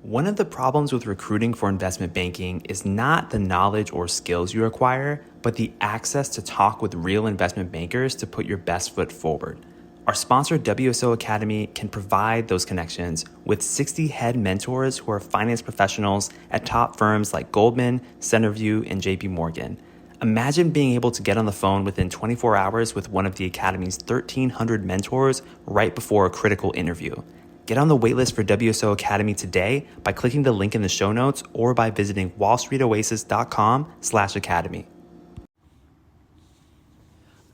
One of the problems with recruiting for investment banking is not the knowledge or skills you acquire, but the access to talk with real investment bankers to put your best foot forward. Our sponsor, WSO Academy, can provide those connections with 60 head mentors who are finance professionals at top firms like Goldman, Centerview, and JP Morgan. Imagine being able to get on the phone within 24 hours with one of the Academy's 1,300 mentors right before a critical interview. Get on the waitlist for WSO Academy today by clicking the link in the show notes or by visiting wallstreetoasis.com/academy.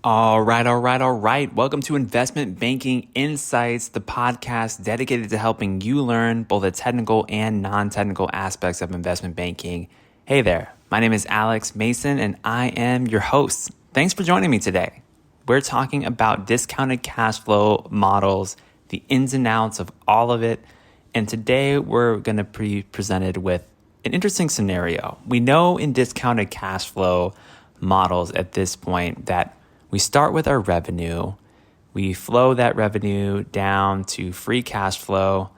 All right. Welcome to Investment Banking Insights, the podcast dedicated to helping you learn both the technical and non-technical aspects of investment banking. Hey there, my name is Alex Mason and I am your host. Thanks for joining me today. We're talking about discounted cash flow models, the ins and outs of all of it. And today we're going to be presented with an interesting scenario. We know in discounted cash flow models at this point that we start with our revenue, we flow that revenue down to free cash flow,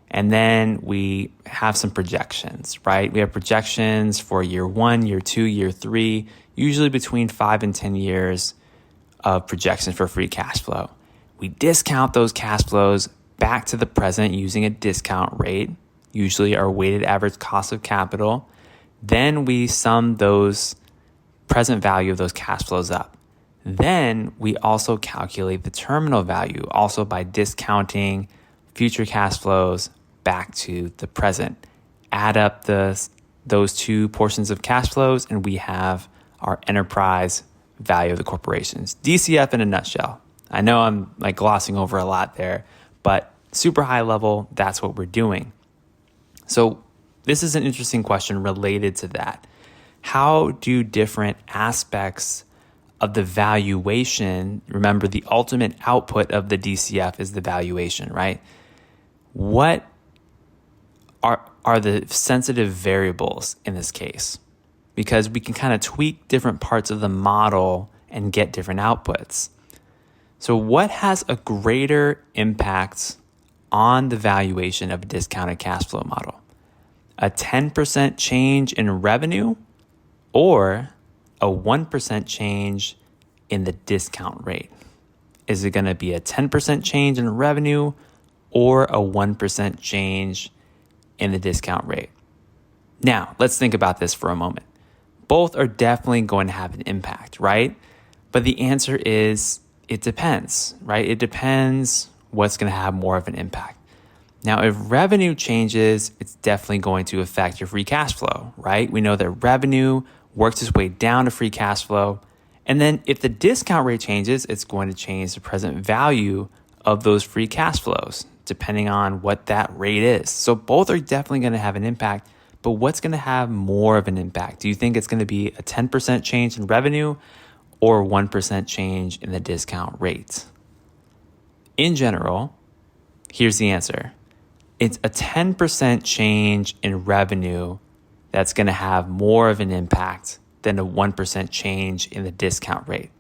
and then we have some projections, right? We have projections for year 1, year 2, year 3, usually between 5 and 10 years of projections for free cash flow. We discount those cash flows back to the present using a discount rate, usually our weighted average cost of capital. Then we sum those present value of those cash flows up. Then we also calculate the terminal value, also by discounting future cash flows back to the present. Add up those two portions of cash flows and we have our enterprise value of the corporations. DCF in a nutshell. I know I'm glossing over a lot there, but super high level, that's what we're doing. So this is an interesting question related to that. How do different aspects of the valuation, remember the ultimate output of the DCF is the valuation, right? What are the sensitive variables in this case? Because we can kind of tweak different parts of the model and get different outputs. So what has a greater impact on the valuation of a discounted cash flow model? A 10% change in revenue or a 1% change in the discount rate? Is it going to be a 10% change in revenue or a 1% change in the discount rate? Now, let's think about this for a moment. Both are definitely going to have an impact, right? But the answer is it depends, right? It depends what's going to have more of an impact. Now, if revenue changes, it's definitely going to affect your free cash flow, right? We know that revenue works its way down to free cash flow. And then if the discount rate changes, it's going to change the present value of those free cash flows, depending on what that rate is. So both are definitely going to have an impact, but what's going to have more of an impact? Do you think it's going to be a 10% change in revenue or 1% change in the discount rate? In general, here's the answer. It's a 10% change in revenue that's going to have more of an impact than a 1% change in the discount rate.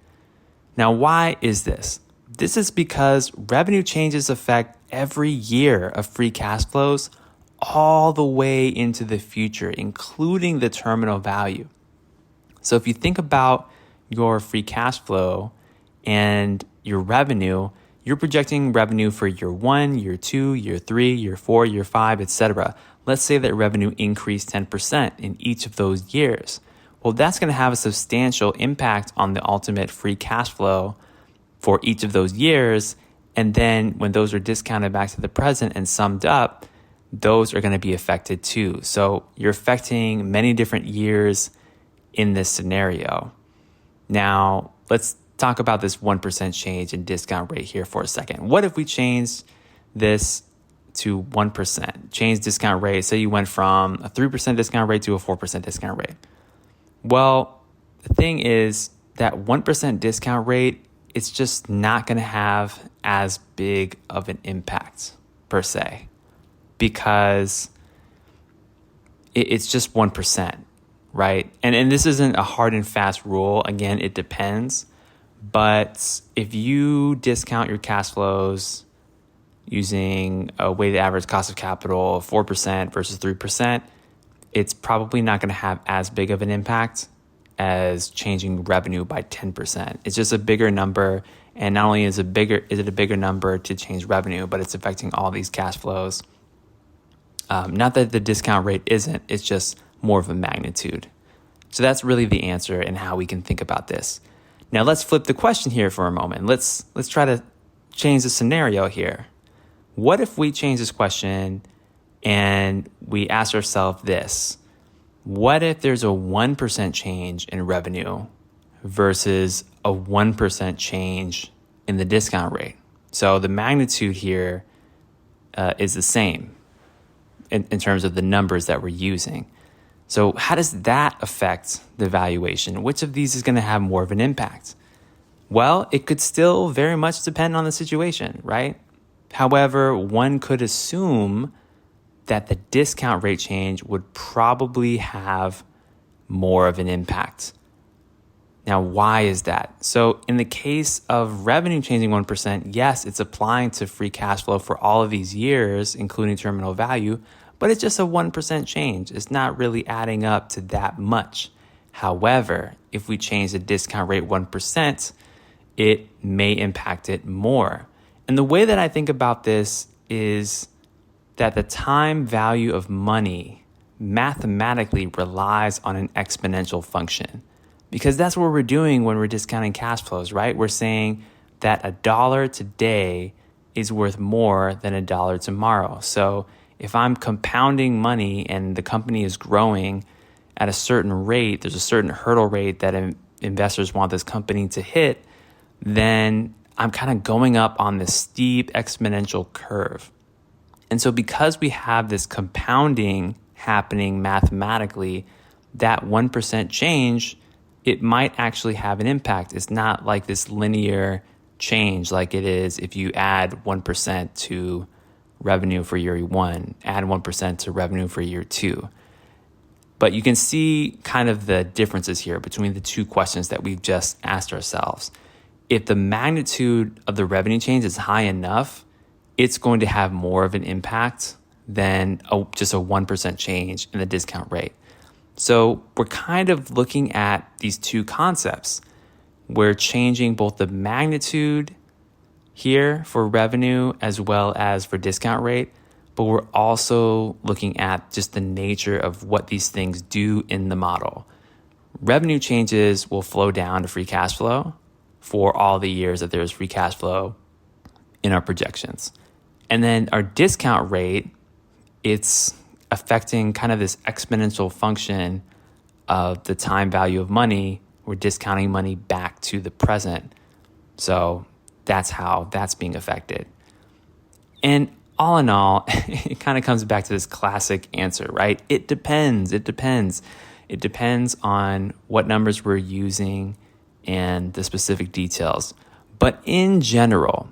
Now, why is this? This is because revenue changes affect every year of free cash flows all the way into the future, including the terminal value. So if you think about your free cash flow and your revenue, you're projecting revenue for year 1, year 2, year 3, year 4, year 5, etc. Let's say that revenue increased 10% in each of those years. Well, that's going to have a substantial impact on the ultimate free cash flow for each of those years. And then when those are discounted back to the present and summed up, those are going to be affected too. So you're affecting many different years in this scenario. Now, let's talk about this 1% change in discount rate here for a second. What if we change this to 1%? Change discount rate. Say you went from a 3% discount rate to a 4% discount rate. Well, the thing is that 1% discount rate, it's just not going to have as big of an impact per se because it's just 1%, right? And this isn't a hard and fast rule. Again, it depends. But if you discount your cash flows using a weighted average cost of capital of 4% versus 3%, it's probably not going to have as big of an impact as changing revenue by 10%. It's just a bigger number. And not only is it a bigger number to change revenue, but it's affecting all these cash flows. Not that the discount rate isn't, it's just more of a magnitude. So that's really the answer and how we can think about this. Now let's flip the question here for a moment. Let's try to change the scenario here. What if we change this question and we ask ourselves this? What if there's a 1% change in revenue versus a 1% change in the discount rate? So the magnitude here is the same in terms of the numbers that we're using. So how does that affect the valuation? Which of these is going to have more of an impact? Well, it could still very much depend on the situation, right? However, one could assume that the discount rate change would probably have more of an impact. Now, why is that? So in the case of revenue changing 1%, yes, it's applying to free cash flow for all of these years, including terminal value, but it's just a 1% change. It's not really adding up to that much. However, if we change the discount rate 1%, it may impact it more. And the way that I think about this is that the time value of money mathematically relies on an exponential function, because that's what we're doing when we're discounting cash flows, right? We're saying that $1 today is worth more than $1 tomorrow. So if I'm compounding money and the company is growing at a certain rate, there's a certain hurdle rate that investors want this company to hit, then I'm kind of going up on this steep exponential curve. And so because we have this compounding happening mathematically, that 1% change, it might actually have an impact. It's not like this linear change like it is if you add 1% to revenue for year one, add 1% to revenue for year two. But you can see kind of the differences here between the two questions that we've just asked ourselves. If the magnitude of the revenue change is high enough, it's going to have more of an impact than just a 1% change in the discount rate. So we're kind of looking at these two concepts. We're changing both the magnitude here for revenue as well as for discount rate, but we're also looking at just the nature of what these things do in the model. Revenue changes will flow down to free cash flow for all the years that there's free cash flow in our projections. And then our discount rate, it's affecting kind of this exponential function of the time value of money. We're discounting money back to the present. So that's how that's being affected. And all in all, it kind of comes back to this classic answer, right? It depends. It depends. It depends on what numbers we're using and the specific details. But in general,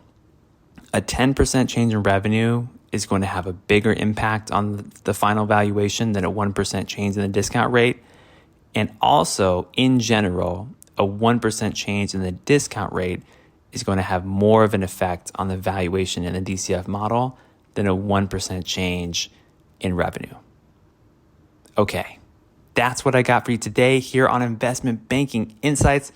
a 10% change in revenue is going to have a bigger impact on the final valuation than a 1% change in the discount rate. And also, in general, a 1% change in the discount rate is going to have more of an effect on the valuation in the DCF model than a 1% change in revenue. Okay, that's what I got for you today here on Investment Banking Insights.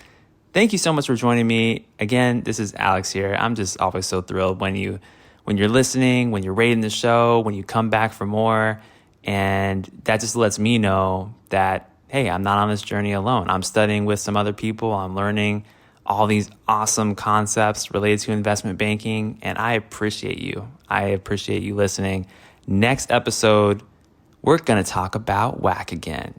Thank you so much for joining me. Again, this is Alex here. I'm just always so thrilled when you're listening, when you're rating the show, when you come back for more. And that just lets me know that, hey, I'm not on this journey alone. I'm studying with some other people. I'm learning all these awesome concepts related to investment banking. And I appreciate you. I appreciate you listening. Next episode, we're going to talk about WAC again.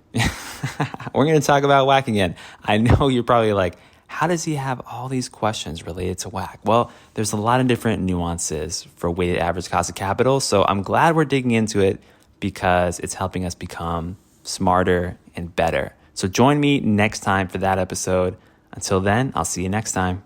We're going to talk about WAC again. I know you're probably like, how does he have all these questions related to WAC? Well, there's a lot of different nuances for weighted average cost of capital. So I'm glad we're digging into it because it's helping us become smarter and better. So join me next time for that episode. Until then, I'll see you next time.